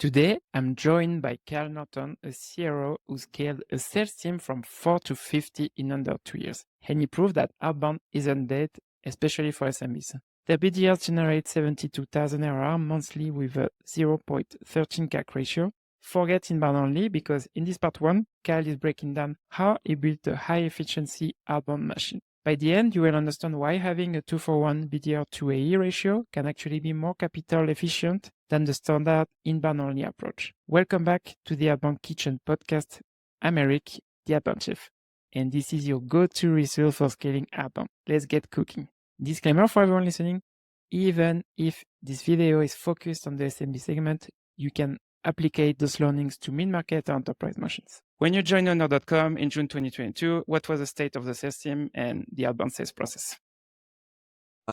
Today, I'm joined by Kyle Norton, a CRO who scaled a sales team from 4 to 50 in under 2 years. And he proved that outbound isn't dead, especially for SMBs. Their BDRs generate 72,000 ARR monthly with a 0.13 CAC ratio. Forget inbound only, because in this part 1, Kyle is breaking down how he built a high-efficiency outbound machine. By the end, you will understand why having a 2-for-1 BDR-to-AE ratio can actually be more capital efficient than the standard inbound-only approach. Welcome back to the Outbound Kitchen podcast. I'm Eric, the Outbound Chef, and this is your go-to resource for scaling outbound. Let's get cooking. Disclaimer for everyone listening: even if this video is focused on the SMB segment, you can apply those learnings to mid-market or enterprise motions. When you joined Honor.com in June 2022, what was the state of the sales team and the outbound sales process?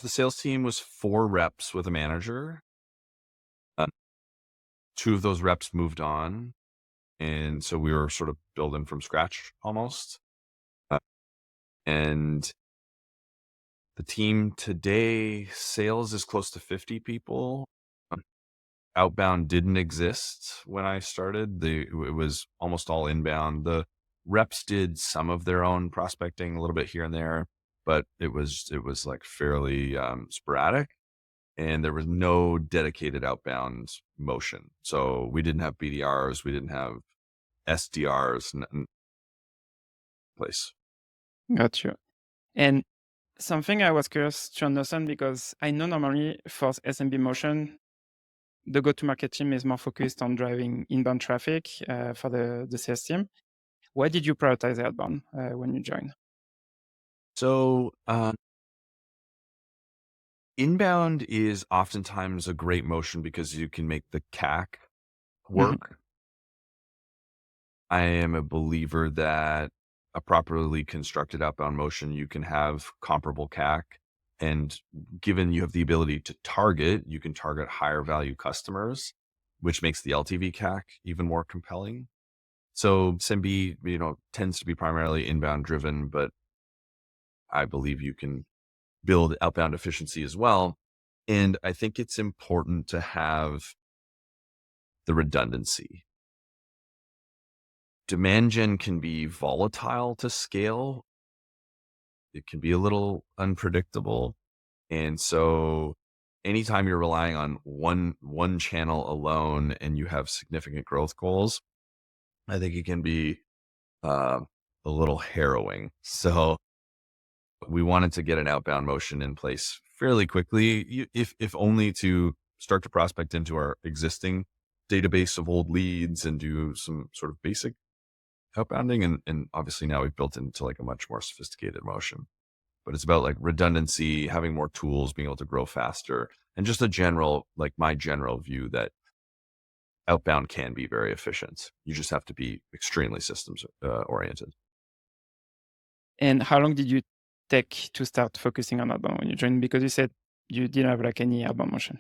The sales team was 4 reps with a manager. 2 of those reps moved on, and so we were sort of building from scratch almost. And the team today, sales is close to 50 people. Outbound didn't exist when I started. It was almost all inbound. The reps did some of their own prospecting a little bit here and there, but it was like fairly sporadic, and there was no dedicated outbound motion. So we didn't have BDRs, we didn't have SDRs in place. Got you. And something I was curious to understand, because I know normally for SMB motion, the go-to-market team is more focused on driving inbound traffic for the sales team. Why did you prioritize outbound when you joined? So inbound is oftentimes a great motion because you can make the CAC work. I am a believer that a properly constructed outbound motion, you can have comparable CAC. And given you have the ability to target, you can target higher value customers, which makes the LTV CAC even more compelling. So SMB, tends to be primarily inbound driven, but I believe you can build outbound efficiency as well. And I think it's important to have the redundancy. Demand gen can be volatile to scale. It can be a little unpredictable. And so anytime you're relying on one channel alone and you have significant growth goals, I think it can be a little harrowing. So we wanted to get an outbound motion in place fairly quickly, if only to start to prospect into our existing database of old leads and do some sort of basic outbounding. And obviously now we've built into like a much more sophisticated motion. But it's about like redundancy, having more tools, being able to grow faster, and just my general view that outbound can be very efficient. You just have to be extremely systems oriented. And how long did you take to start focusing on outbound when you joined? Because you said you didn't have like any outbound motion.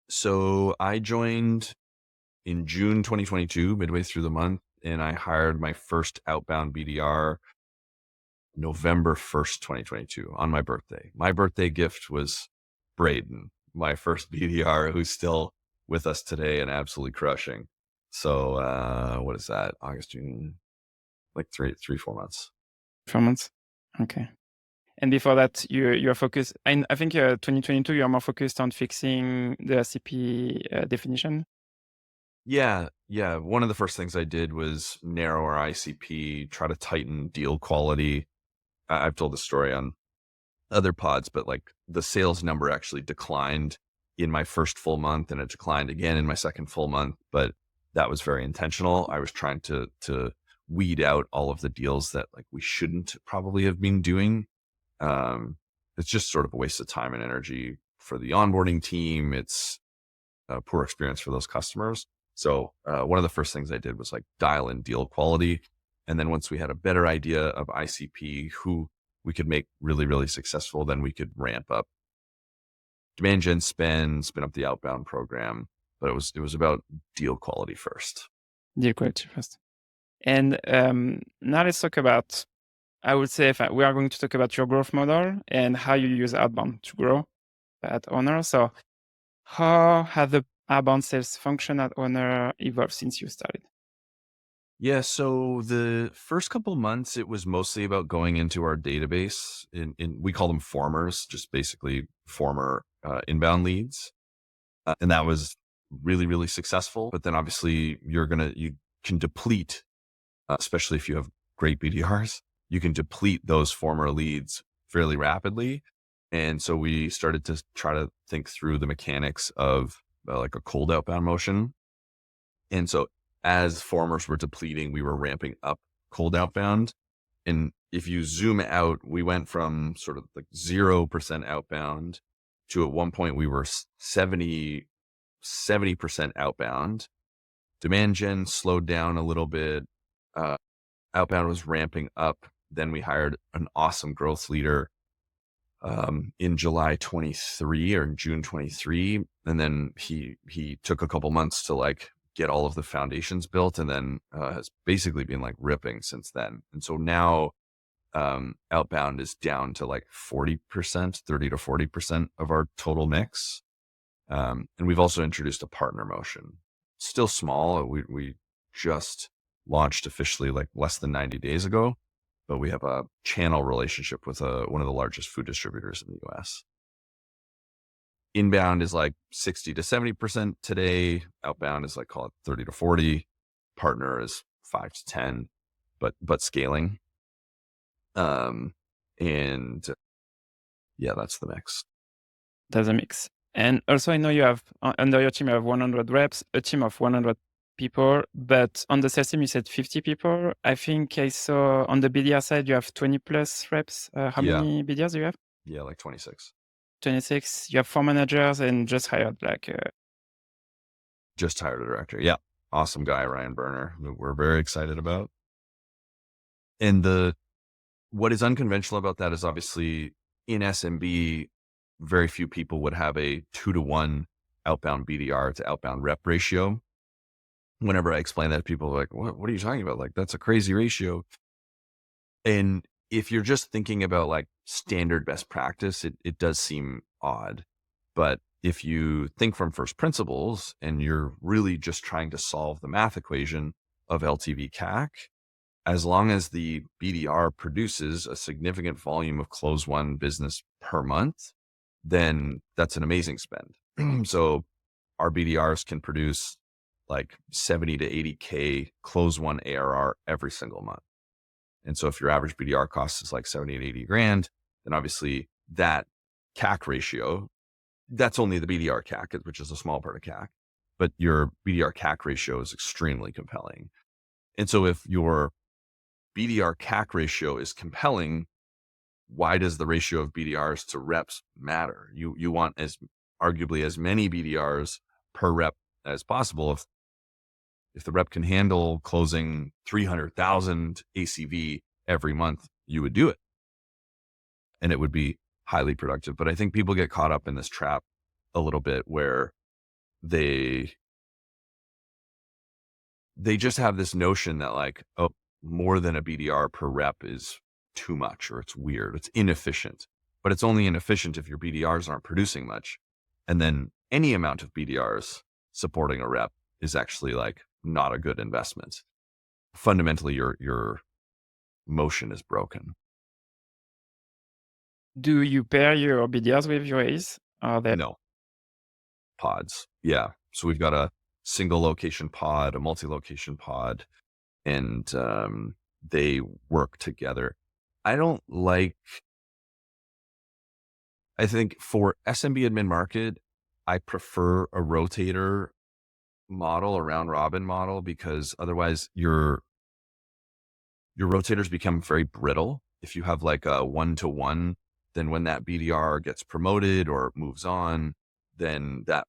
So I joined in June 2022, midway through the month, and I hired my first outbound BDR November 1st, 2022, on my birthday. My birthday gift was Braden, my first BDR, who's still with us today and absolutely crushing. So what is that? August, June, like 4 months. 4 months. Okay. And before that, you're focused. I think 2022, you're more focused on fixing the ICP definition. Yeah. One of the first things I did was narrow our ICP, try to tighten deal quality. I've told the story on other pods, but like the sales number actually declined in my first full month, and it declined again in my second full month. But that was very intentional. I was trying to weed out all of the deals that like we shouldn't probably have been doing. It's just sort of a waste of time and energy for the onboarding team. It's a poor experience for those customers. So one of the first things I did was like dial in deal quality. And then once we had a better idea of ICP, who we could make really, really successful, then we could ramp up demand gen spin up the outbound program. But it was about deal quality first. Deal quality first. And now let's talk about, I would say, we are going to talk about your growth model and how you use outbound to grow at Honor. So how have the outbound sales function at Owner evolved since you started? Yeah, so the first couple months, it was mostly about going into our database. We call them formers, just basically former inbound leads, and that was really really successful. But then obviously you can deplete, especially if you have great BDRs, you can deplete those former leads fairly rapidly. And so we started to try to think through the mechanics of like a cold outbound motion. And so as formers were depleting, we were ramping up cold outbound. And if you zoom out, we went from sort of like 0% outbound to at one point we were 70% outbound. Demand gen slowed down a little bit. Uh, Outbound was ramping up. Then we hired an awesome growth leader in July 23 or in June 23. And then he took a couple months to like get all of the foundations built, and then has basically been like ripping since then. And so now outbound is down to like 40%, 30 to 40% of our total mix. And we've also introduced a partner motion. Still small. We just launched officially like less than 90 days ago, but we have a channel relationship with one of the largest food distributors in the US. Inbound is like 60 to 70% today. Outbound is like, call it 30 to 40. Partner is 5 to 10, but scaling. And yeah, that's the mix. That's a mix. And also, I know you have under your team, you have 100 reps, a team of 100 people, but on the sales team, you said 50 people. I think I saw on the BDR side, you have 20 plus reps. How Yeah. many BDRs do you have? Yeah, like 26. 26. You have 4 managers and just hired like, Just hired a director. Yeah. Awesome guy, Ryan Berner, who we're very excited about. And what is unconventional about that is obviously in SMB, very few people would have a 2-to-1 outbound BDR to outbound rep ratio. Whenever I explain that, people are like, what are you talking about? Like, that's a crazy ratio. And if you're just thinking about like standard best practice, it does seem odd. But if you think from first principles and you're really just trying to solve the math equation of LTV CAC, as long as the BDR produces a significant volume of close one business per month, then that's an amazing spend. So our BDRs can produce like 70 to 80K close one ARR every single month. And so if your average BDR cost is like 70 and 80 grand, then obviously that CAC ratio, that's only the BDR CAC, which is a small part of CAC, but your BDR CAC ratio is extremely compelling. And so if your BDR CAC ratio is compelling, why does the ratio of BDRs to reps matter? You want arguably as many BDRs per rep as possible. If the rep can handle closing 300,000 ACV every month, you would do it. And it would be highly productive. But I think people get caught up in this trap a little bit where they just have this notion that like, oh, more than a BDR per rep is too much, or it's weird, it's inefficient. But it's only inefficient if your BDRs aren't producing much. And then any amount of BDRs supporting a rep is actually like not a good investment. Fundamentally, your motion is broken. do you pair your BDRs with your AEs? Are they No. Pods. Yeah. So we've got a single location pod, a multi-location pod, and they work together. I think for SMB admin market, I prefer a rotator model, a round robin model, because otherwise your rotators become very brittle. If you have like a 1-to-1, then when that BDR gets promoted or moves on, then that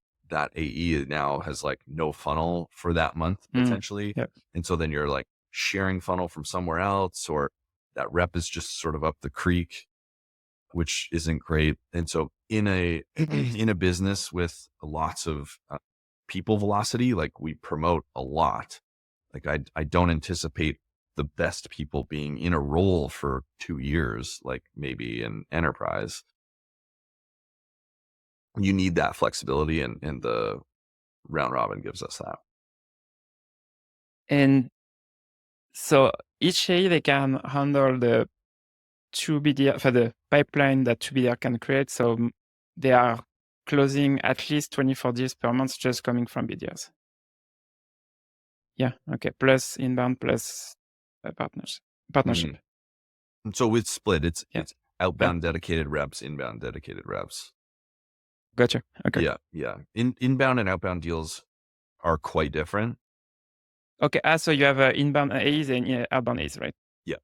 AE now has like no funnel for that month potentially. Yep. And so then you're like sharing funnel from somewhere else, or that rep is just sort of up the creek, which isn't great. And so in a business with lots of people velocity, like we promote a lot. Like I don't anticipate the best people being in a role for 2 years, like maybe in enterprise. You need that flexibility and the round robin gives us that. And so each AE, they can handle the two BDR, for the pipeline that two BDR can create. So they are closing at least 24 deals per month just coming from BDRs. Yeah, okay. Plus inbound, plus partnership. And so it's split. It's outbound Yeah. dedicated reps, inbound dedicated reps. Gotcha. Okay. Yeah. Inbound and outbound deals are quite different. Okay. So you have inbound AEs and outbound AEs, right? Yeah.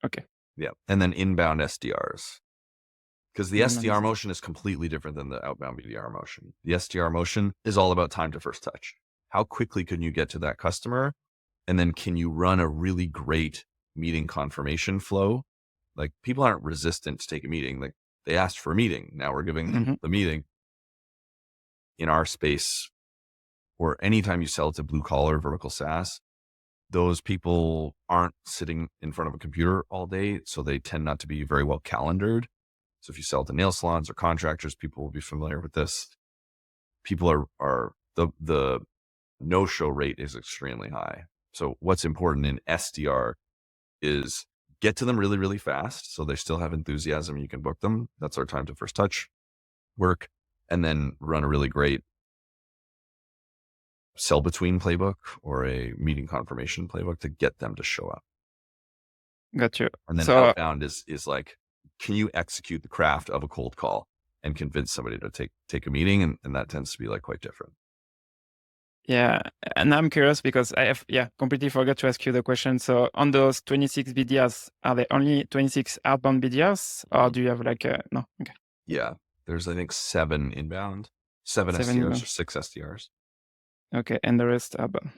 Okay. Yeah. And then inbound SDRs. Because the Inbound SDR is- motion is completely different than the outbound BDR motion. The SDR motion is all about time to first touch. How quickly can you get to that customer? And then can you run a really great meeting confirmation flow? Like, people aren't resistant to take a meeting. Like, they asked for a meeting. Now we're giving them the meeting. In our space, or anytime you sell to blue collar vertical SaaS, those people aren't sitting in front of a computer all day. So they tend not to be very well calendared. So if you sell to nail salons or contractors, people will be familiar with this. People are the no-show rate is extremely high. So what's important in SDR is get to them really, really fast. So they still have enthusiasm. You can book them. That's our time to first touch work. And then run a really great sell between playbook or a meeting confirmation playbook to get them to show up. Gotcha. And then So outbound is like, can you execute the craft of a cold call and convince somebody to take a meeting? And that tends to be like quite different. yeah, and I'm curious because I have completely forgot to ask you the question. So on those 26 BDRs, are they only 26 outbound BDRs, or do you have like no? Okay. Yeah, there's I think 7 inbound, 7 SDRs inbound. or 6 SDRs. Okay, and the rest outbound.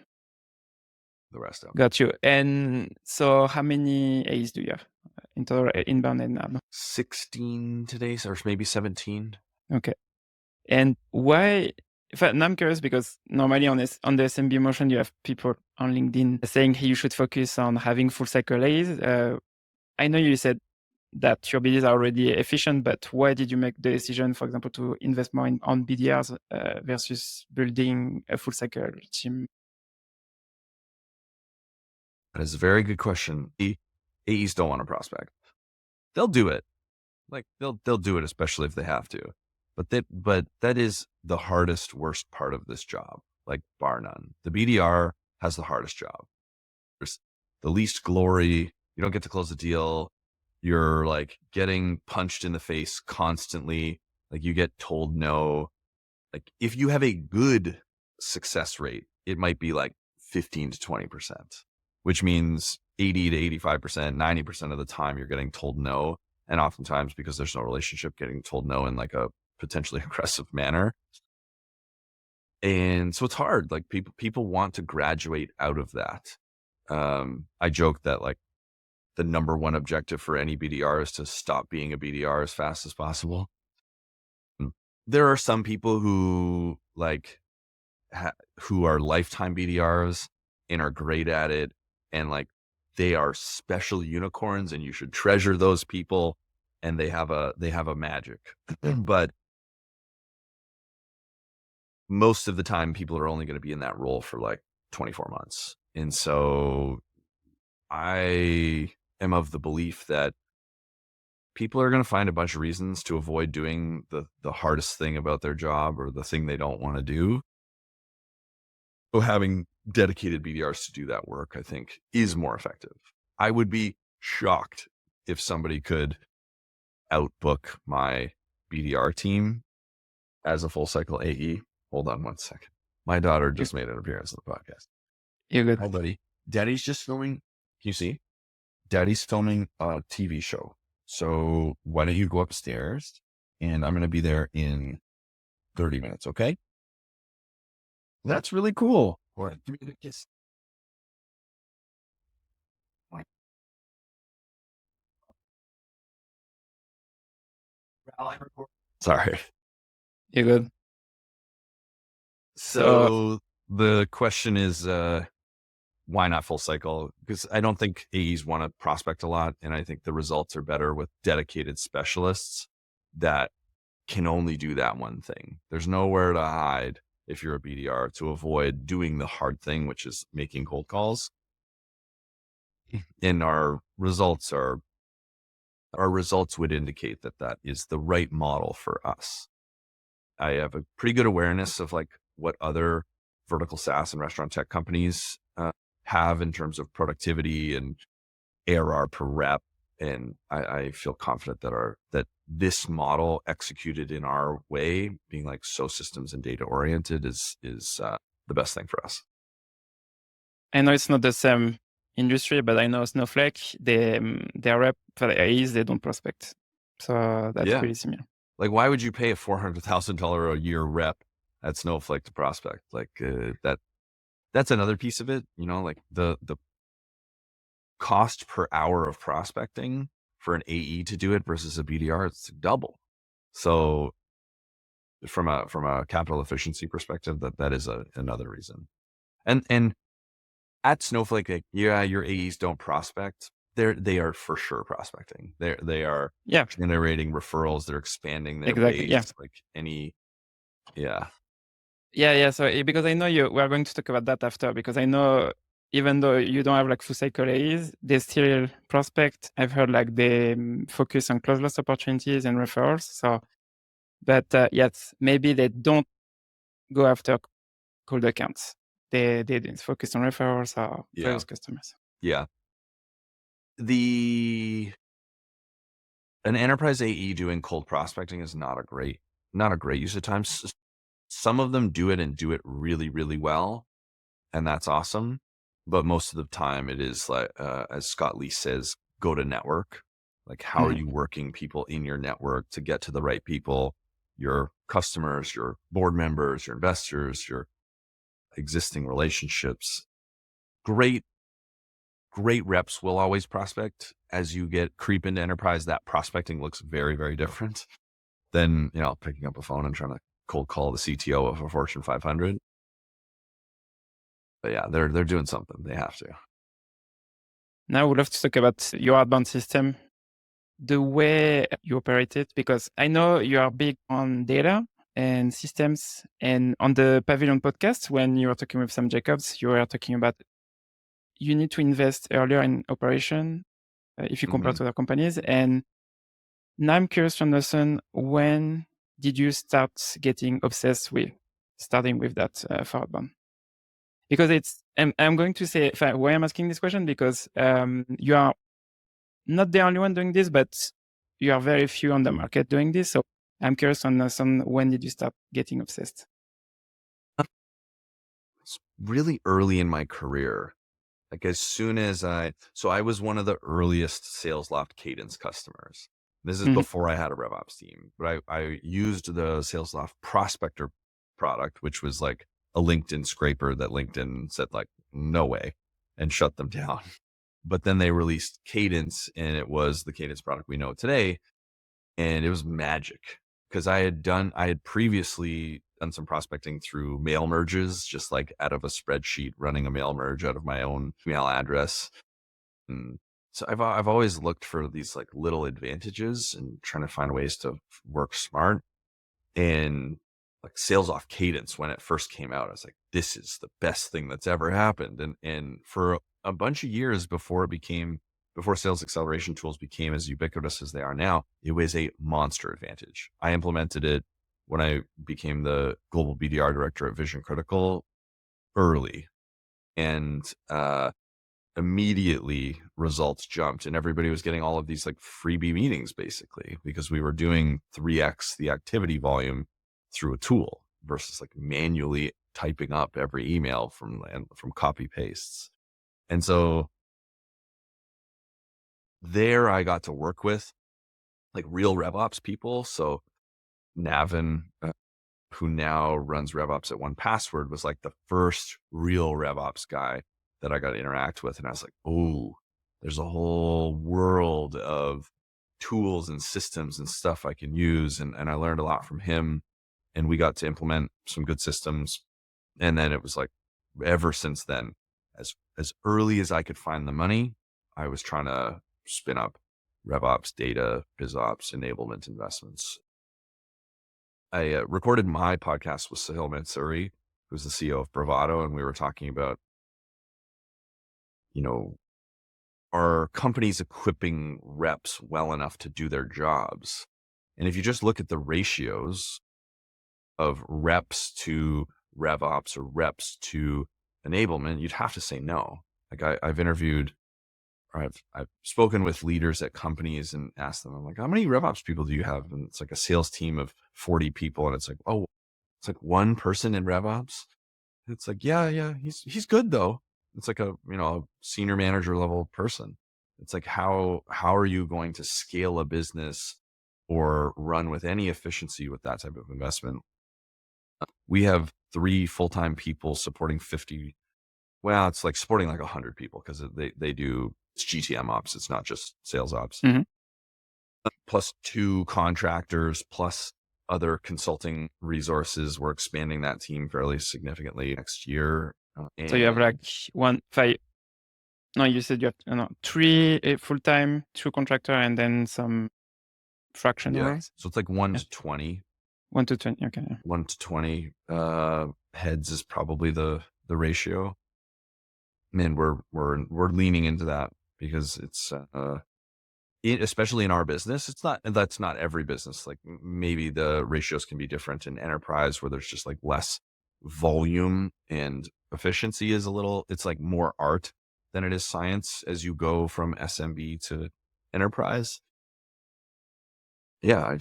The rest outbound. Got you. And so how many A's do you have in total, inbound and outbound? 16 today, or maybe 17. Okay. And why? And I'm curious because normally on the SMB motion, you have people on LinkedIn saying, hey, you should focus on having full cycle A's. I know you said that your BDRs are already efficient, but why did you make the decision, for example, to invest more on BDRs versus building a full cycle team? That is a very good question. AEs don't want to prospect. They'll do it. Like they'll do it, especially if they have to. But that is the hardest, worst part of this job, like bar none. The BDR has the hardest job. There's the least glory. You don't get to close the deal. You're like getting punched in the face constantly. Like you get told no. Like if you have a good success rate, it might be like 15 to 20%, which means 80 to 85%, 90% of the time you're getting told no. And oftentimes, because there's no relationship, getting told no in like a potentially aggressive manner. And so it's hard. Like people want to graduate out of that. I joke that like the number one objective for any BDR is to stop being a BDR as fast as possible. There are some people who like who are lifetime BDRs and are great at it, and like they are special unicorns, and you should treasure those people. And they have a magic, but most of the time, people are only going to be in that role for like 24 months. And so I am of the belief that people are going to find a bunch of reasons to avoid doing the hardest thing about their job or the thing they don't want to do. So having dedicated BDRs to do that work, I think, is more effective. I would be shocked if somebody could outbook my BDR team as a full cycle AE. Hold on one second. My daughter just made an appearance on the podcast. You're good. Hi, buddy. Daddy's just filming. Can you see? Daddy's filming a TV show. So why don't you go upstairs and I'm going to be there in 30 minutes. Okay. That's really cool. All right. Give me a kiss. Sorry. You're good. So the question is, why not full cycle? Because I don't think AEs want to prospect a lot. And I think the results are better with dedicated specialists that can only do that one thing. There's nowhere to hide. if you're a BDR, to avoid doing the hard thing, which is making cold calls. And our results would indicate that that is the right model for us. I have a pretty good awareness of like what other vertical SaaS and restaurant tech companies have in terms of productivity and ARR per rep. And I feel confident that this model executed in our way, being like so systems and data oriented, is the best thing for us. I know it's not the same industry, but I know Snowflake, their rep for the AEs, they don't prospect. So that's Yeah. pretty similar. Like, why would you pay a $400,000 a year rep at Snowflake to prospect? Like that's another piece of it. Like the cost per hour of prospecting for an AE to do it versus a BDR, it's double. So from a capital efficiency perspective, that is another reason. And at Snowflake, like, yeah, your AEs don't prospect. They are for sure prospecting. They are Yeah, generating referrals. They're expanding their exactly. Yeah. base. Yeah. Yeah. So because I know we are going to talk about that after, because I know even though you don't have like full cycle AEs, they still prospect. I've heard like they focus on close loss opportunities and referrals. So, but yes, maybe they don't go after cold accounts. They didn't focus on referrals or Yeah. previous customers. Yeah. An enterprise AE doing cold prospecting is not a great use of time. Some of them do it and do it really, really well, and that's awesome. But most of the time it is like, as Scott Lee says, go to network. Like, how are you working people in your network to get to the right people, your customers, your board members, your investors, your existing relationships. Great reps will always prospect. As you creep into enterprise, that prospecting looks very, very different than, picking up a phone and trying to cold call the CTO of a Fortune 500. But yeah, they're doing something. They have to. Now I would love to talk about your outbound system, the way you operate it, because I know you are big on data and systems. And on the Pavilion podcast, when you were talking with Sam Jacobs, you were talking about you need to invest earlier in operation if you compare Mhm. to other companies. And now I'm curious to understand, when did you start getting obsessed with starting with that for outbound? Because I'm going to say why I'm asking this question, because you are not the only one doing this, but you are very few on the market doing this. So I'm curious to understand, when did you start getting obsessed? It's really early in my career. Like, as soon as I was one of the earliest SalesLoft Cadence customers. This is Mhm. before I had a RevOps team, but I used the SalesLoft Prospector product, which was like a LinkedIn scraper that LinkedIn said like, no way, and shut them down. But then they released Cadence, and it was the Cadence product we know today. And it was magic, because I had previously done some prospecting through mail merges, just like out of a spreadsheet, running a mail merge out of my own email address. And so I've always looked for these like little advantages and trying to find ways to work smart. And like, sales off Cadence, when it first came out, I was like, this is the best thing that's ever happened. And for a bunch of years before sales acceleration tools became as ubiquitous as they are now, it was a monster advantage. I implemented it when I became the global BDR director at Vision Critical early, and immediately results jumped, and everybody was getting all of these like freebie meetings, basically, because we were doing 3x the activity volume through a tool versus like manually typing up every email from copy pastes. And so there I got to work with like real RevOps people. So Navin, who now runs RevOps at 1Password, was like the first real RevOps guy that I got to interact with. And I was like, oh, there's a whole world of tools and systems and stuff I can use. And I learned a lot from him, and we got to implement some good systems. And then it was like, ever since then, as early as I could find the money, I was trying to spin up RevOps, data, BizOps, enablement investments. I recorded my podcast with Sahil Mansouri, who's the CEO of Bravado, and we were talking about, you know, are companies equipping reps well enough to do their jobs? And if you just look at the ratios of reps to RevOps or reps to enablement, you'd have to say no. Like I've interviewed, or I've spoken with leaders at companies and asked them, I'm like, how many RevOps people do you have? And it's like a sales team of 40 people. And it's like, oh, it's like one person in RevOps. It's like, yeah, he's good though. It's like a, a senior manager level person. It's like, how are you going to scale a business or run with any efficiency with that type of investment? We have 3 full-time people supporting 50. Well, it's like supporting like 100 people because they do, it's GTM ops. It's not just sales ops. Mhm. Plus 2 contractors, plus other consulting resources. We're expanding that team fairly significantly next year. So you have like 5. No, you said you have 3 full-time, 2 contractor, and then some fractional roles? So it's like 1 Yeah. to 20. 1 to 20. Okay. Yeah. 1 to 20 heads is probably the ratio. Man, we're leaning into that because it's especially in our business. That's not every business. Like maybe the ratios can be different in enterprise where there's just like less volume and efficiency is it's like more art than it is science as you go from SMB to enterprise. Yeah,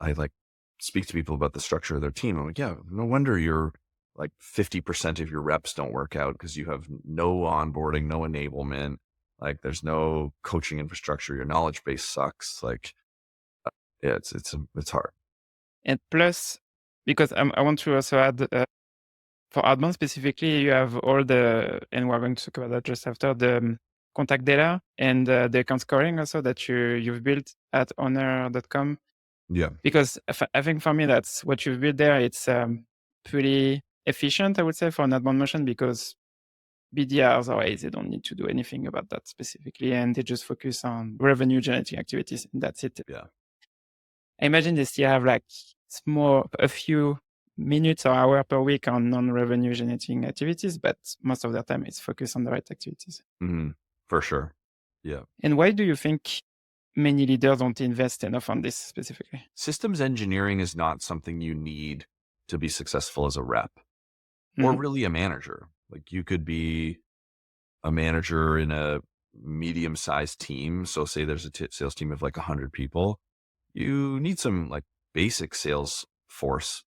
I like speak to people about the structure of their team. I'm like, yeah, no wonder you're like 50% of your reps don't work out because you have no onboarding, no enablement. Like there's no coaching infrastructure. Your knowledge base sucks. Like, yeah, it's hard. And plus, because I want to also add, for Outbound specifically, you have all and we're going to talk about that just after, the contact data and the account scoring also that you've built at honor.com. Yeah. Because I think for me, that's what you've built there. It's pretty efficient, I would say, for an outbound motion because BDRs or AEs, they don't need to do anything about that specifically. And they just focus on revenue generating activities. And that's it. Yeah. I imagine they still have like a few minutes or hour per week on non-revenue generating activities, but most of their time is focused on the right activities. Mm-hmm. For sure. Yeah. And why do you think many leaders don't invest enough on this specifically? Systems engineering is not something you need to be successful as a rep or really a manager. Like you could be a manager in a medium-sized team. So say there's a sales team of like 100 people. You need some like basic sales force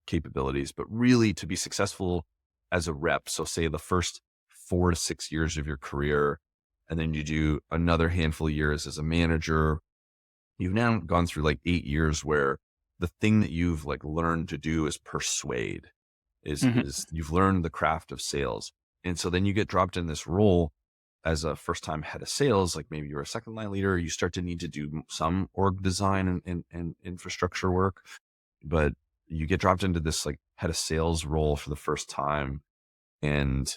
capabilities, but really to be successful as a rep. So say the first 4 to 6 years of your career, and then you do another handful of years as a manager. You've now gone through like 8 years where the thing that you've like learned to do is persuade, is you've learned the craft of sales. And so then you get dropped in this role as a first time head of sales, like maybe you're a second line leader, you start to need to do some org design and infrastructure work, but you get dropped into this like head of sales role for the first time. And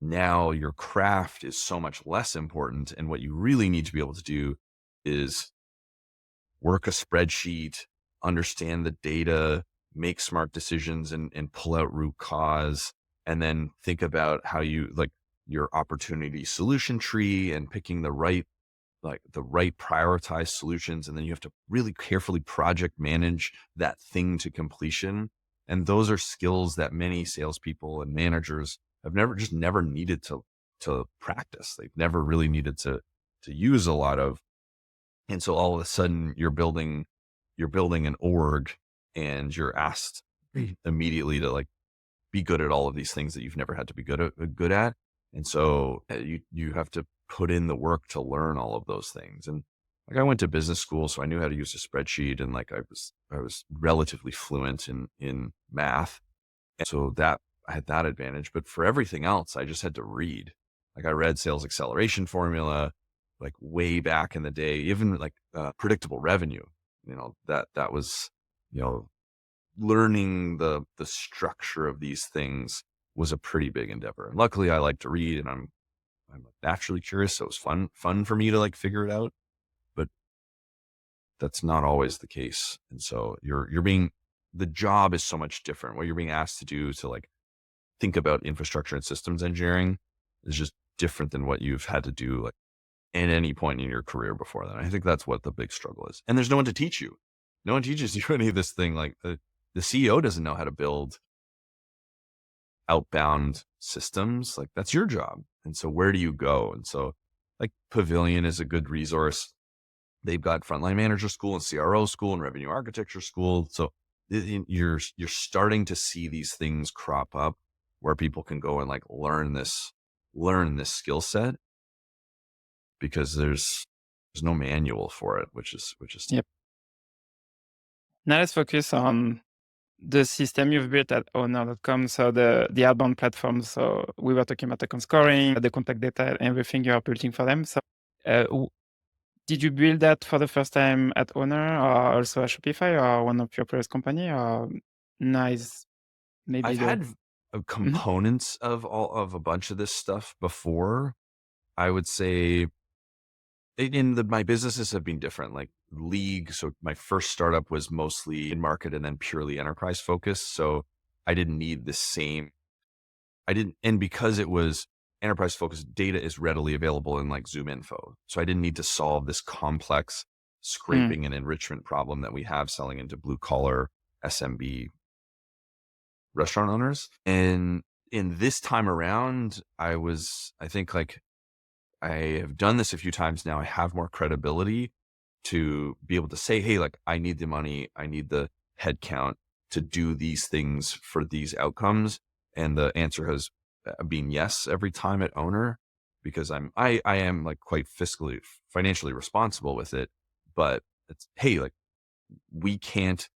now your craft is so much less important. And what you really need to be able to do is work a spreadsheet, understand the data, make smart decisions and pull out root cause, and then think about how you like your opportunity solution tree and picking the right prioritized solutions. And then you have to really carefully project manage that thing to completion. And those are skills that many salespeople and managers have never needed to practice. They've never really needed to use a lot of. And so all of a sudden you're building an org and you're asked immediately to like be good at all of these things that you've never had to be good at. And so you have to put in the work to learn all of those things. And like I went to business school, so I knew how to use a spreadsheet, and like I was relatively fluent in math. And so that I had that advantage. But for everything else, I just had to read. Like I read sales acceleration formula, like way back in the day, even like predictable revenue. That was, learning the structure of these things was a pretty big endeavor. And luckily I like to read and I'm naturally curious. So it was fun for me to like figure it out. But that's not always the case. And so the job is so much different. What you're being asked to do to like think about infrastructure and systems engineering is just different than what you've had to do like at any point in your career before that. I think that's what the big struggle is. And there's no one to teach you. No one teaches you any of this thing. Like the CEO doesn't know how to build outbound systems. Like that's your job. And so where do you go? And so like Pavilion is a good resource. They've got frontline manager school and CRO school and revenue architecture school. So you're starting to see these things crop up where people can go and like learn this skill set, because there's no manual for it, which is Yep. Now let's focus on the system you've built at owner.com. So the outbound platform. So we were talking about account scoring, the contact data, everything you are building for them. So did you build that for the first time at owner, or also at Shopify, or one of your previous company, or nice? Maybe I've had Mhm. components of a bunch of this stuff before. I would say my businesses have been different, like League. So my first startup was mostly in market and then purely enterprise focused. So I didn't need the same. And because it was enterprise focused, data is readily available in like Zoom Info. So I didn't need to solve this complex Mm. scraping and enrichment problem that we have selling into blue collar SMB restaurant owners. And in this time around, I think like I have done this a few times now. I have more credibility to be able to say, hey, like I need the money, I need the headcount to do these things for these outcomes. And the answer has been yes every time at owner, because I am like quite financially responsible with it. But it's, hey, like we can't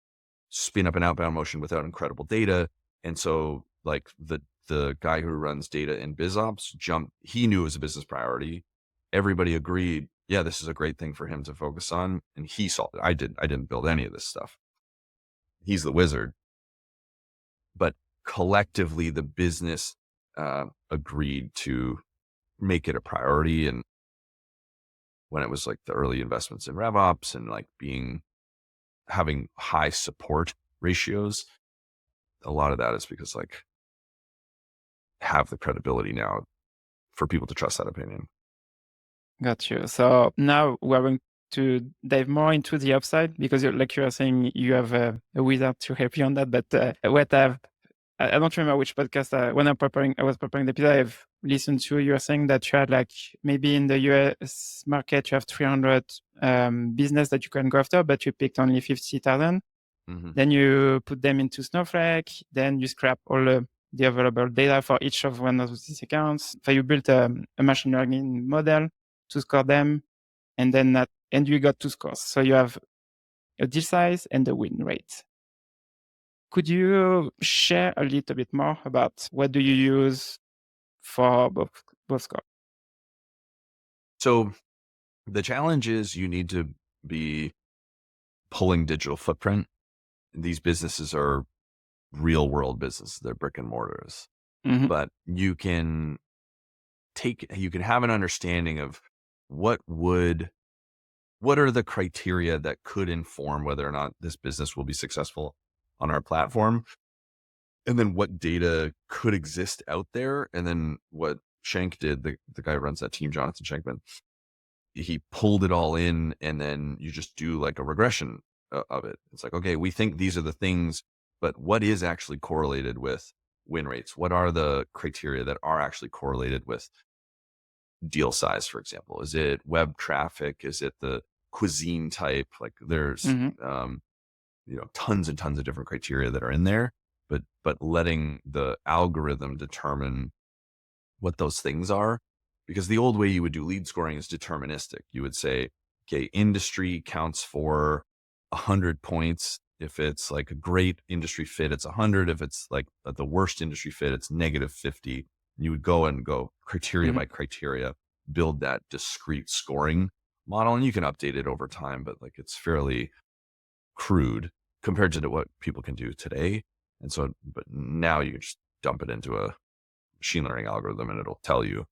spin up an outbound motion without incredible data. And so like the guy who runs data in BizOps he knew it was a business priority. Everybody agreed, yeah, this is a great thing for him to focus on. And he solved it. I didn't build any of this stuff. He's the wizard. But collectively the business agreed to make it a priority. And when it was like the early investments in RevOps and like having high support ratios, a lot of that is because like have the credibility now for people to trust that opinion. Got you. So now we're going to dive more into the upside, because like you were saying, you have a wizard to help you on that. But I don't remember which podcast, when I was preparing the episode, I've listened to, you were saying that you had like maybe in the US market, you have 300 business that you can go after, but you picked only 50,000. Mm-hmm. Then you put them into Snowflake. Then you scrap all the available data for each of one of these accounts. So you built a machine learning model to score them, and then and you got two scores. So you have a deal size and the win rate. Could you share a little bit more about what do you use for both scores? So the challenge is you need to be pulling digital footprint. These businesses are real world businesses. They're brick and mortars, Mm-hmm. but you can have an understanding of what are the criteria that could inform whether or not this business will be successful on our platform. And then what data could exist out there. And then what Shank did, the guy who runs that team, Jonathan Shankman, he pulled it all in, and then you just do like a regression of it. It's like, okay, we think these are the things, but what is actually correlated with win rates? What are the criteria that are actually correlated with deal size, for example? Is it web traffic? Is it the cuisine type? Like there's, Mm-hmm. tons and tons of different criteria that are in there, but letting the algorithm determine what those things are. Because the old way you would do lead scoring is deterministic. You would say, okay, industry counts for 100 points. If it's like a great industry fit, it's 100. If it's like the worst industry fit, it's -50. You would go criteria Mm-hmm. by criteria, build that discrete scoring model, and you can update it over time, but like it's fairly crude compared to what people can do today. And so, but now you can just dump it into a machine learning algorithm and it'll tell you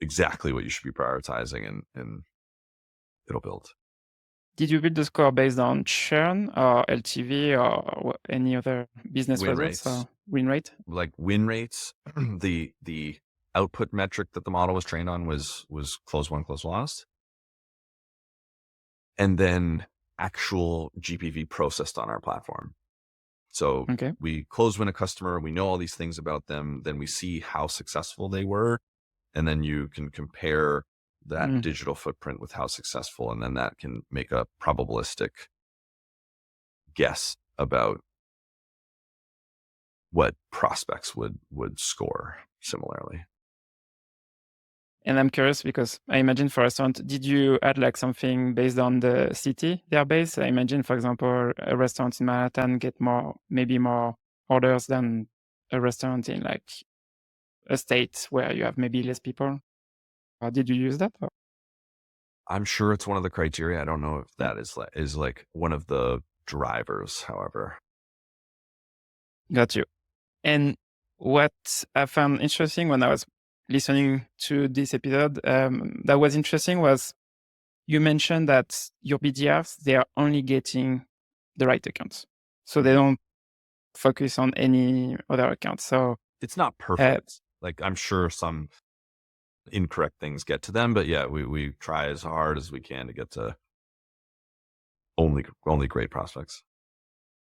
exactly what you should be prioritizing, and it'll build. Did you build the score based on churn or LTV or any other business Win results rates, or win rate? like win rates, the output metric that the model was trained on was close won, close lost. And then actual GPV processed on our platform. So Okay. we close win a customer, we know all these things about them, then we see how successful they were, and then you can compare that Mm. digital footprint with how successful, and then that can make a probabilistic guess about what prospects would score similarly. And I'm curious because I imagine for restaurant, did you add like something based on the city they're based? I imagine, for example, a restaurant in Manhattan get maybe more orders than a restaurant in like a state where you have maybe less people. Or did you use that? Or? I'm sure it's one of the criteria. I don't know if Yeah, that is like one of the drivers, however. got you. And what I found interesting when I was listening to this episode, that was interesting was you mentioned that your BDRs, they are only getting the right accounts. So they don't focus on any other accounts. So, It's not uh, perfect. Like, I'm sure some incorrect things get to them, but yeah, we try as hard as we can to get to only great prospects.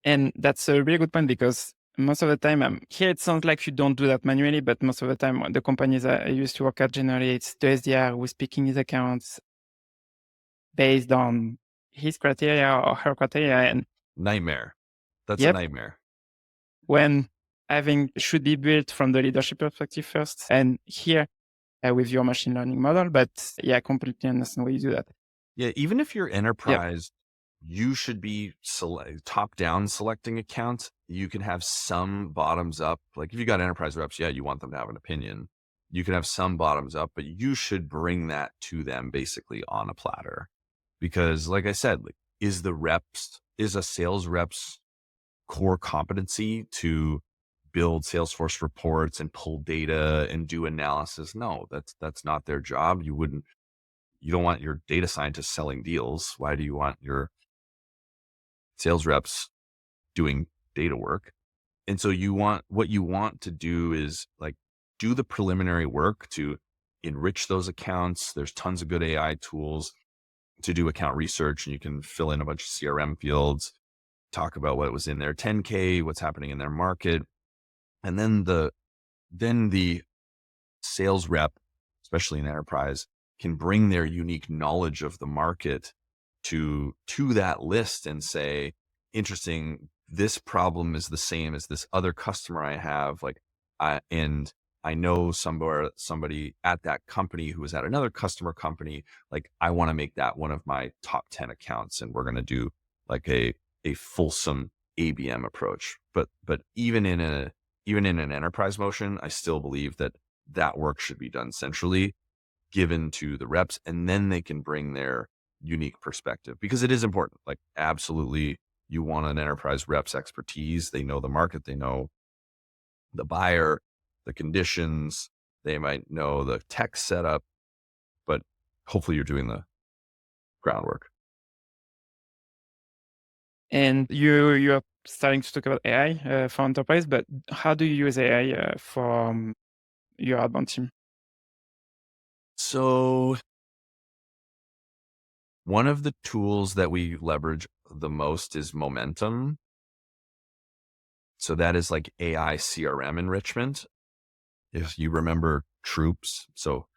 and that's a really good point because most of the time, here it sounds like you don't do that manually, but most of the time, the companies I used to work at generally, it's the SDR who's picking his accounts based on his criteria or her criteria. And Nightmare. That's a yep, nightmare. when having should be built from the leadership perspective first. And here with your machine learning model, but yeah, I completely understand why you do that. Yeah, even if you're Yep. enterprise, you should be top down selecting accounts. You can have some bottoms up. Like if you got enterprise reps, yeah, you want them to have an opinion. You can have some bottoms up, but you should bring that to them basically on a platter. Because like I said, like is a sales rep's core competency to build Salesforce reports and pull data and do analysis? No, that's not their job. You don't want your data scientists selling deals. Why do you want your sales reps doing data work? And so what you want to do is like do the preliminary work to enrich those accounts. There's tons of good AI tools to do account research, and you can fill in a bunch of CRM fields, talk about what was in their 10K, what's happening in their market. And then the sales rep, especially in enterprise, can bring their unique knowledge of the market to that list and say, interesting, this problem is the same as this other customer I have. Like, and I know somebody at that company who was at another customer company. Like, I want to make that one of my top 10 accounts, and we're going to do like a fulsome ABM approach. But even in an enterprise motion, I still believe that work should be done centrally, given to the reps, and then they can bring their unique perspective, because it is important. Like, absolutely, you want an enterprise rep's expertise. They know the market, they know the buyer, the conditions, they might know the tech setup, but hopefully you're doing the groundwork. And you're starting to talk about AI for enterprise, but how do you use AI for your outbound team? So one of the tools that we leverage the most is Momentum. So that is like AI CRM enrichment. If you remember Troops, so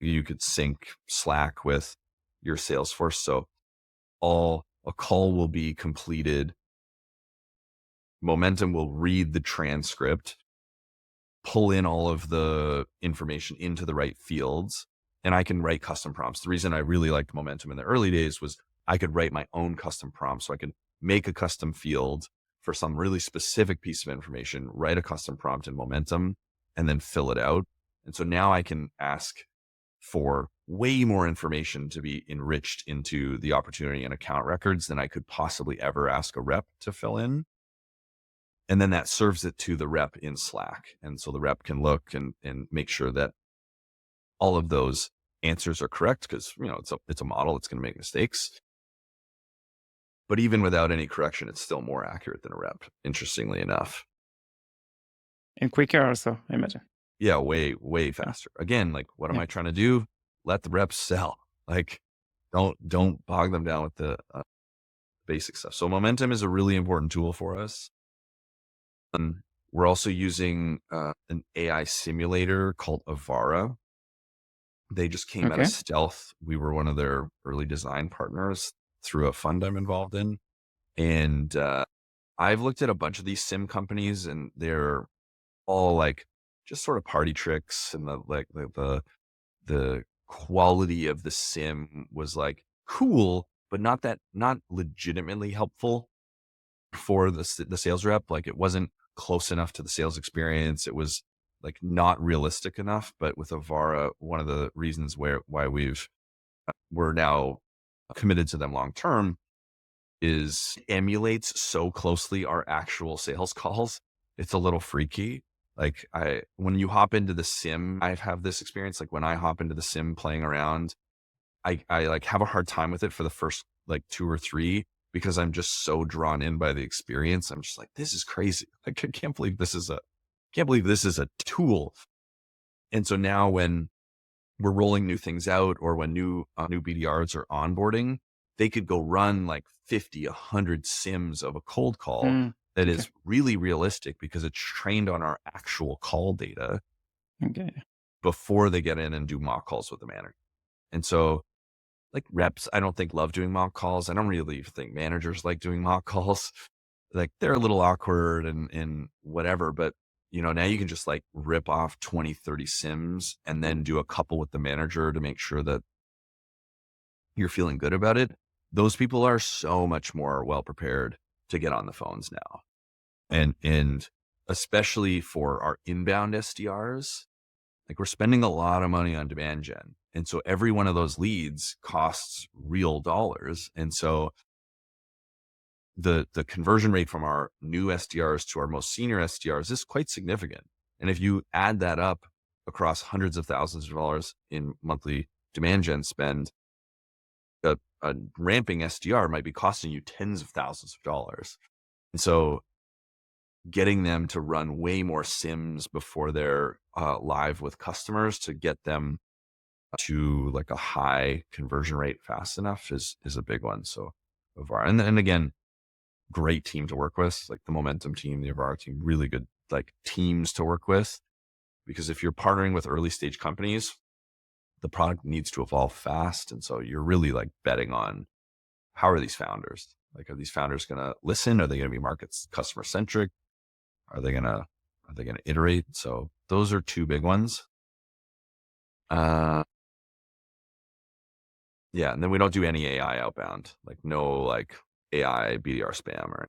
you could sync Slack with your Salesforce. So a call will be completed. Momentum will read the transcript, pull in all of the information into the right fields, and I can write custom prompts. The reason I really liked Momentum in the early days was I could write my own custom prompts. So I could make a custom field for some really specific piece of information, write a custom prompt in Momentum, and then fill it out. And so now I can ask for way more information to be enriched into the opportunity and account records than I could possibly ever ask a rep to fill in. And then that serves it to the rep in Slack. And so the rep can look and make sure that all of those answers are correct, because it's a model, it's going to make mistakes. But even without any correction, it's still more accurate than a rep, interestingly enough. And quicker also, I imagine. Yeah, way faster. Again, like, what am Yeah. I trying to do? Let the reps sell. Like, don't bog them down with the basic stuff. So momentum is a really important tool for us. We're also using an AI simulator called Avara. They just came out of Okay. stealth. We were one of their early design partners through a fund I'm involved in. And I've looked at a bunch of these sim companies, and they're all like just sort of party tricks, and the quality of the sim was like cool, but not legitimately helpful for the sales rep. Like, it wasn't close enough to the sales experience. It was like not realistic enough. But with Avara, one of the reasons why we're now committed to them long term is emulates so closely our actual sales calls. It's a little freaky. Like, when you hop into the sim, I have this experience. Like, when I hop into the sim playing around, I like have a hard time with it for the first like 2 or 3, because I'm just so drawn in by the experience. I'm just like, this is crazy. Like, I can't believe this is a tool. And so now when we're rolling new things out, or when new BDRs are onboarding, they could go run like 50, 100 sims of a cold call that Okay. is really realistic because it's trained on our actual call data Okay. before they get in and do mock calls with the manager. And so, like, reps, I don't think love doing mock calls. I don't really think managers like doing mock calls. Like, they're a little awkward and whatever, but now you can just like rip off 20, 30 sims and then do a couple with the manager to make sure that you're feeling good about it. Those people are so much more well prepared to get on the phones now. And especially for our inbound SDRs, like, we're spending a lot of money on demand gen. And so every one of those leads costs real dollars. And so the conversion rate from our new SDRs to our most senior SDRs is quite significant. And if you add that up across hundreds of thousands of dollars in monthly demand gen spend, a ramping SDR might be costing you tens of thousands of dollars. And so getting them to run way more sims before they're live with customers to get them to like a high conversion rate fast enough is a big one. So Avara, and again, great team to work with, like the Momentum team, the Avara team, really good like teams to work with, because if you're partnering with early stage companies, the product needs to evolve fast. And so you're really like betting on, how are these founders? Like, are these founders going to listen? Are they going to be customer centric? Are they going to iterate? So those are 2 big ones. Yeah. And then we don't do any AI outbound, like no like AI BDR spam or.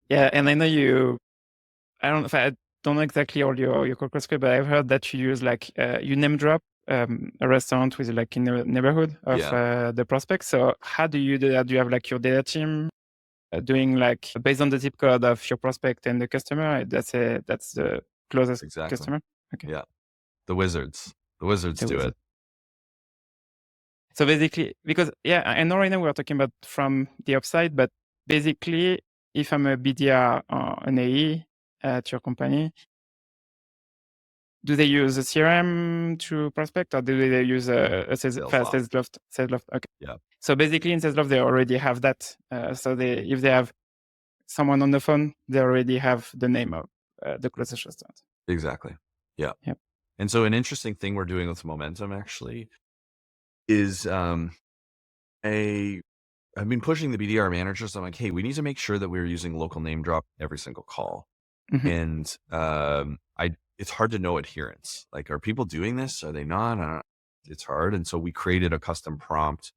Yeah, and I know I don't know exactly all your corporate script, but I've heard that you use like you name drop a restaurant with like in the neighborhood of the prospect. So how do you do that? Do you have like your data team doing like based on the zip code of your prospect and the customer? That's the closest Exactly. customer. Okay. Yeah. The wizards do it. So basically, because I know right now we're talking about from the upside, but basically, if I'm a BDR or an AE at your company, do they use a CRM to prospect, or do they use a Salesloft? Salesloft, okay. Yeah. So basically, in Salesloft, they already have that. So if they have someone on the phone, they already have the name of the closest restaurant. Exactly. Yeah. Yep. And so an interesting thing we're doing with Momentum actually is I've been pushing the BDR managers. I'm like, hey, we need to make sure that we're using local name drop every single call. And it's hard to know adherence. Like, are people doing this? Are they not? It's hard. And so we created a custom prompt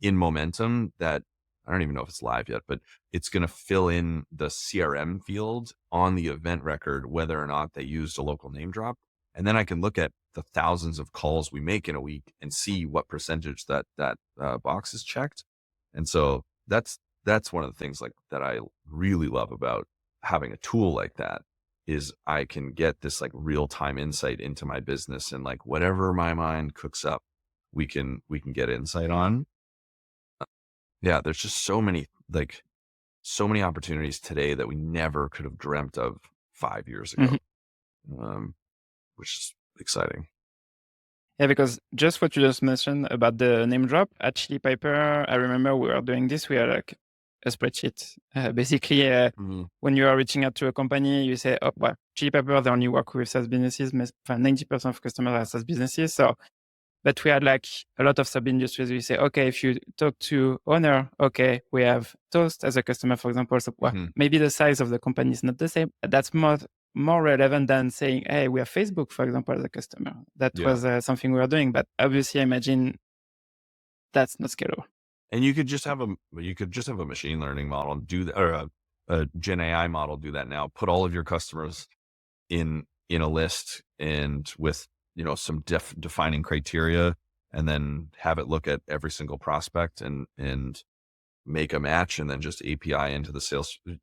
in Momentum that I don't even know if it's live yet, but it's going to fill in the CRM field on the event record, whether or not they used a local name drop. And then I can look at the thousands of calls we make in a week and see what percentage that box is checked. And so that's one of the things like that I really love about having a tool like that, is I can get this like real time insight into my business, and like whatever my mind cooks up, we can get insight on. Yeah, there's just so many opportunities today that we never could have dreamt of 5 years Mhm. ago, um, which is exciting. Yeah, because just what you just mentioned about the name drop at Chili Piper, I remember we were doing this. We had like a spreadsheet. Basically, Mhm. when you are reaching out to a company, you say, "Oh, well, Chili Piper, they only work with SaaS businesses. 90% of customers are SaaS businesses." So, but we had like a lot of sub industries. We say, "Okay, if you talk to owner, okay, we have Toast as a customer, for example." So, well, Mhm. maybe the size of the company is not the same. That's more relevant than saying, "Hey, we have Facebook, for example, as a customer." That Yeah. was something we were doing, but obviously, I imagine that's not scalable. And you could just have a machine learning model do that, or a Gen AI model do that now. Put all of your customers in a list and with, some defining criteria, and then have it look at every single prospect and make a match, and then just API into the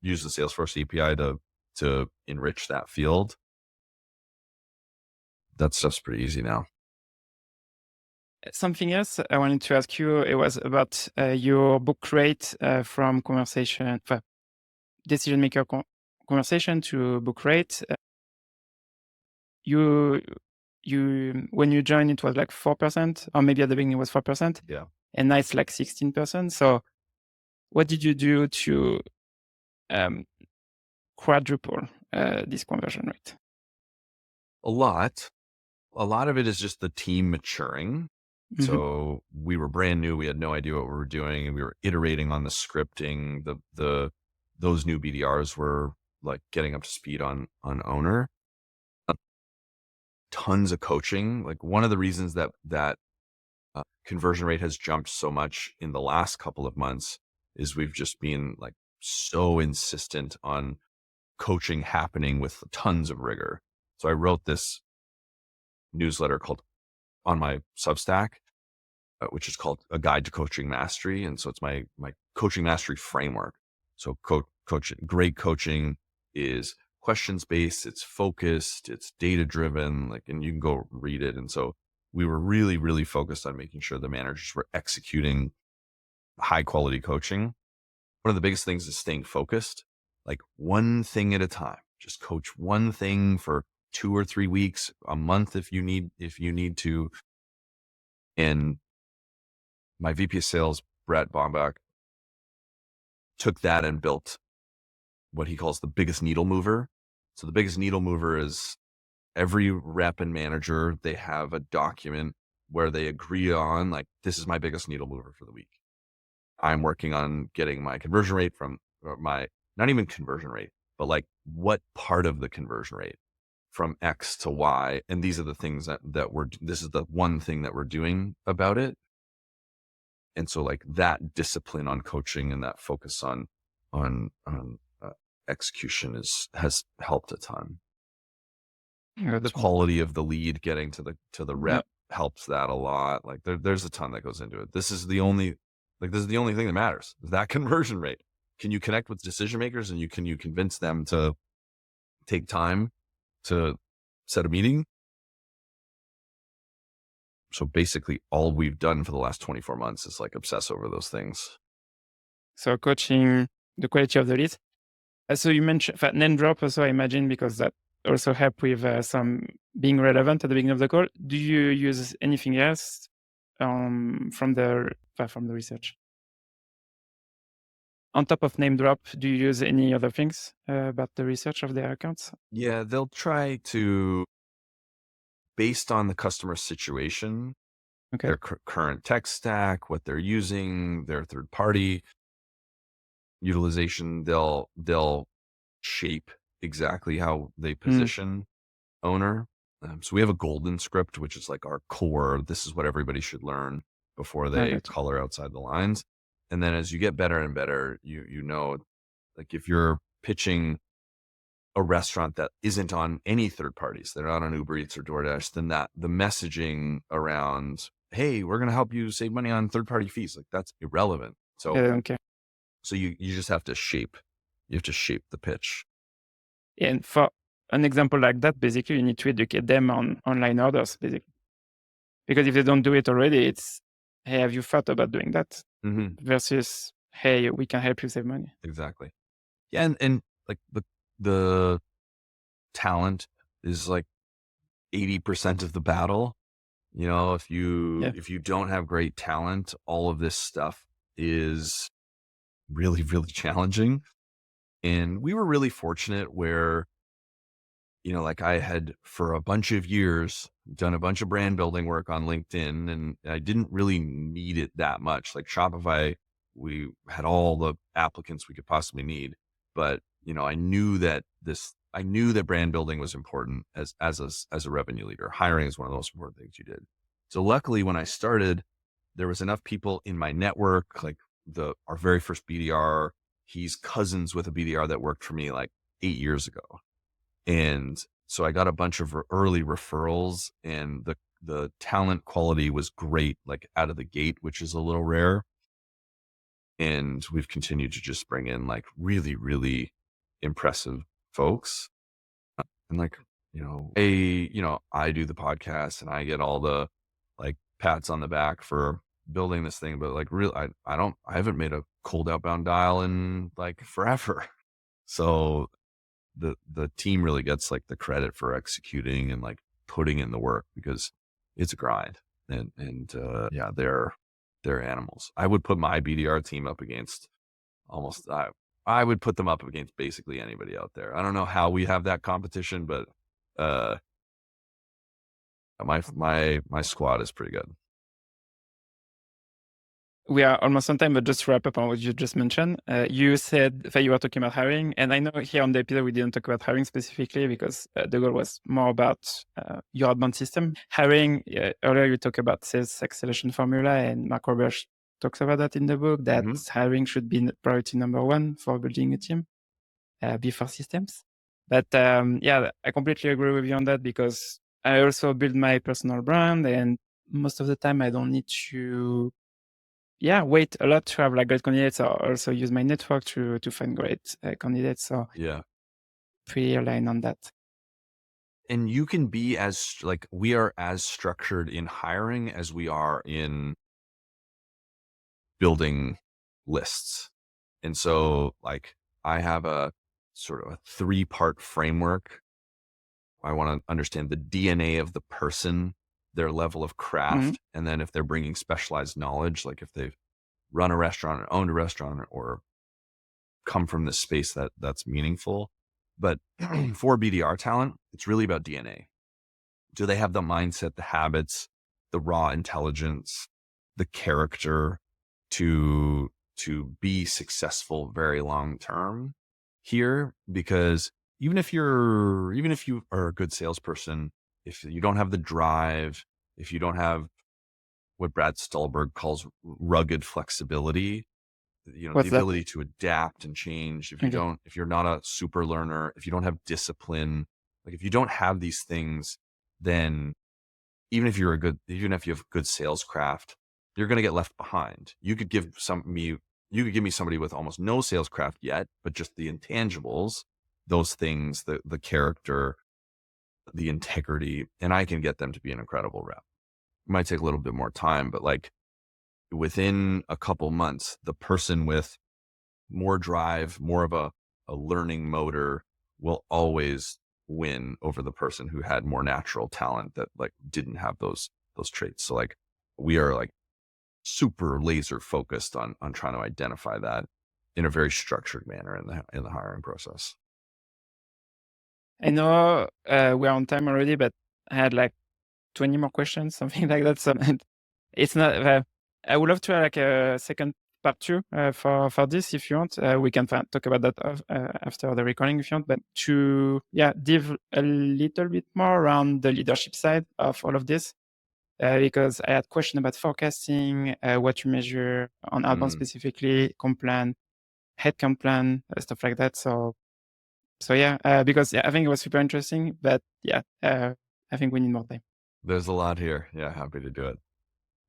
use the Salesforce API to enrich that field. That stuff's pretty easy now. Something else I wanted to ask you, it was about your book rate from conversation, decision maker conversation to book rate. You when you joined, it was like 4%, or maybe at the beginning it was 4%, Yeah. and now it's like 16%. So what did you do to um, quadruple this conversion rate? A lot. A lot of it is just the team maturing. Mhm. So we were brand new. We had no idea what we were doing, and we were iterating on the scripting. Those new BDRs were like getting up to speed on owner. Uh, Tons of coaching. Like, one of the reasons that conversion rate has jumped so much in the last couple of months is we've just been like so insistent on coaching happening with tons of rigor. So I wrote this newsletter called on my Substack, which is called A Guide to Coaching Mastery. And so it's my coaching mastery framework. So great coaching is questions based, it's focused, it's data driven, like, and you can go read it. And so we were really, really focused on making sure the managers were executing high quality coaching. One of the biggest things is staying focused, like one thing at a time. Just coach one thing for 2 or 3 weeks, a month if you need to. And my VP of sales, Brett Bombach, took that and built what he calls the biggest needle mover. So the biggest needle mover is every rep and manager, they have a document where they agree on, like, this is my biggest needle mover for the week. I'm working on getting my conversion rate from, or my, not even conversion rate, but like what part of the conversion rate from X to Y. And these are the things this is the one thing that we're doing about it. And so, like, that discipline on coaching and that focus on execution has helped a ton. The Gotcha. quality of the lead getting to the Yeah. rep helps that a lot. Like, there's a ton that goes into it. This is the only thing that matters, is that conversion rate. Can you connect with decision makers, and can you convince them to take time to set a meeting? So basically all we've done for the last 24 months is like obsess over those things. So coaching the quality of the leads. So you mentioned name drop also, I imagine, because that also help with some being relevant at the beginning of the call. Do you use anything else from the research? On top of name drop, do you use any other things about the research of their accounts? Yeah, they'll try to, based on the customer situation, Okay. their current tech stack, what they're using, their third party utilization, they'll shape exactly how they Mm, position owner. So we have a golden script, which is like our core. This is what everybody should learn before I they got you. color outside the lines. And then as you get better and better, you know, like, if you're pitching a restaurant that isn't on any third parties, they're not on Uber Eats or DoorDash, then that the messaging around, hey, we're going to help you save money on third party fees, like, that's irrelevant. So Okay. you just have to shape the pitch. And for an example like that, basically, you need to educate them on online orders, basically, because if they don't do it already, it's hey, have you thought about doing that? Versus, hey, we can help you save money. Exactly. Yeah, and like the talent is like 80% of the battle. You know, if you don't have great talent, all of this stuff is really, really challenging. And we were really fortunate where, you know, like I had for a bunch of years done a bunch of brand building work on LinkedIn, and I didn't really need it that much. Like Shopify, we had all the applicants we could possibly need, but you know, I knew that brand building was important as a revenue leader. Hiring is one of the most important things you did. So luckily, when I started, there was enough people in my network, like our very first BDR. He's cousins with a BDR that worked for me like 8 years ago. And so I got a bunch of early referrals, and the talent quality was great, like out of the gate, which is a little rare. And we've continued to just bring in like really, really impressive folks. And like, I do the podcast and I get all the like pats on the back for building this thing, but like I haven't made a cold outbound dial in like forever. So the team really gets like the credit for executing and like putting in the work, because it's a grind, and yeah, they're animals. I would put my BDR team up against I would put them up against basically anybody out there. I don't know how we have that competition, but my squad is pretty good. We are almost on time, but just to wrap up on what you just mentioned, you said that you were talking about hiring. And I know here on the episode, we didn't talk about hiring specifically because the goal was more about your outbound system. Hiring, earlier you talked about sales acceleration formula, and Mark Roberts talks about that in the book, that hiring should be priority number one for building a team before systems. But yeah, I completely agree with you on that, because I also build my personal brand, and most of the time I don't need to wait a lot to have like great candidates, or also use my network to find great candidates. So Yeah. pretty aligned on that. And you can be we are as structured in hiring as we are in building lists. And so like I have a sort of a 3-part framework. I want to understand the DNA of the person, their level of craft, and then if they're bringing specialized knowledge, like if they've run a restaurant or owned a restaurant or come from this space that's meaningful. But for BDR talent, it's really about DNA. Do they have the mindset, the habits, the raw intelligence, the character to be successful very long term here? Because even if you are a good salesperson, if you don't have the drive, if you don't have what Brad Stulberg calls rugged flexibility, What's the that? ability to adapt and change. If you're not a super learner, if you don't have discipline, like if you don't have these things, then even if you have good sales craft, you're going to get left behind. You could give me somebody with almost no sales craft yet, but just the intangibles, those things, the character, the integrity, and I can get them to be an incredible rep. It might take a little bit more time, but like within a couple months, the person with more drive, more of a learning motor will always win over the person who had more natural talent that like didn't have those traits. So like we are like super laser focused on trying to identify that in a very structured manner in the hiring process. I know we're on time already, but I had like 20 more questions, something like that. So it's not. I would love to have like a second part 2 for this if you want. We can talk about that after the recording if you want. But to dive a little bit more around the leadership side of all of this, because I had question about forecasting, what you measure on outbound specifically, comp plan, headcount plan, stuff like that. So because I think it was super interesting, but I think we need more time. There's a lot here. Yeah, happy to do it.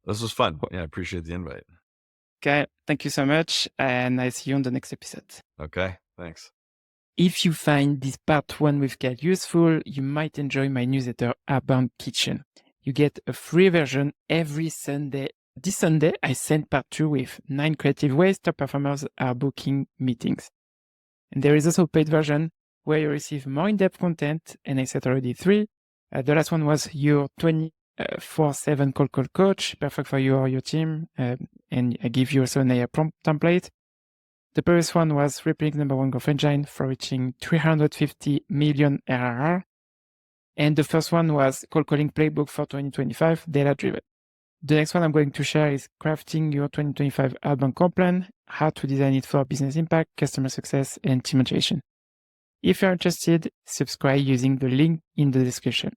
This was fun. Yeah, I appreciate the invite. Okay, thank you so much, and I see you on the next episode. Okay, thanks. If you find this part 1 with Kyle useful, you might enjoy my newsletter Outbound Kitchen. You get a free version every Sunday This Sunday, I sent part 2 with 9 creative ways top performers are booking meetings. And there is also a paid version where you receive more in-depth content, and I said already 3. The last one was your 24/7 call coach, perfect for you or your team, and I give you also an AI prompt template. The previous one was Rippling #1 growth engine for reaching 350 million ARR. And the first one was Cold Calling Playbook for 2025, data-driven. The next one I'm going to share is crafting your 2025 outbound call plan, how to design it for business impact, customer success, and team motivation. If you're interested, subscribe using the link in the description.